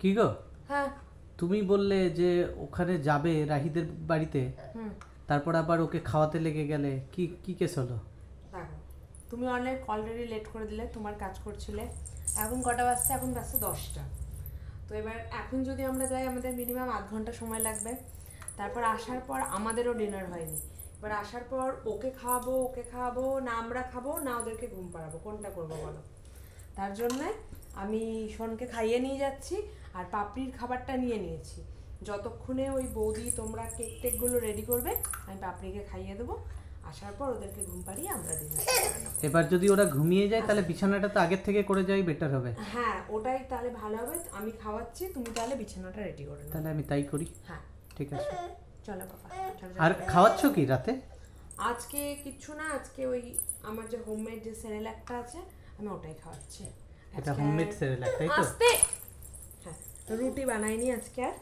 কি গো? হ্যাঁ তুমি বললে যে ওখানে যাবে রাহিদের বাড়িতে, তারপর আবার ওকে খাওয়াতে লেগে গেলে, কি কি কেস হলো? দেখো, তুমি অনেক অলরেডি লেট করে দিলে, তোমার কাজ করছিলে। এখন কটা বাজছে? এখন বাজছে 10টা। তো এবার এখন যদি আমরা যাই আমাদের মিনিমাম আধ ঘন্টা সময় লাগবে। তারপর আসার পর আমাদেরও ডিনার হয়নি। এবার আসার পর ওকে খাওয়াবো না আমরা খাবো না ওদেরকে ঘুম পাড়াবো, কোনটা করবো বলো? তার জন্যে আমি শোনকে খাইয়ে নিয়ে যাচ্ছি আর পাপড়ির খাবারটা নিয়ে নিয়েছি। যতক্ষণে ওই বৌদি তোমরা কেক টেকগুলো রেডি করবে আমি পাপড়িকে খাইয়ে দেবো। আসার পর ওদেরকে ঘুম পাড়িয়ে আমরা ডিনার করে নেবো। এবার যদি ওরা ঘুমিয়ে যায় তাহলে বিছানাটা তো আগের থেকে করে যাই বেটার হবে। হ্যাঁ ওটাই তাহলে ভালো হবে। আমি খাওয়াচ্ছি, তুমি তাহলে বিছানাটা রেডি করে নাও। তাহলে আমি তাই করি। হ্যাঁ ঠিক আছে। চলো বাবা, চলো আর খাওয়াচ্ছ কি রাতে? আজকে কিচ্ছু না, আজকে ওই আমার যে হোমমেড যে সেরেল্যাকটা আছে আমি ওটাই খাওয়াচ্ছি। এটা হোমমেড সেরেল্যাক, তাই তো? আস্তে। হ্যাঁ রুটি বানাইনি আজকে আর।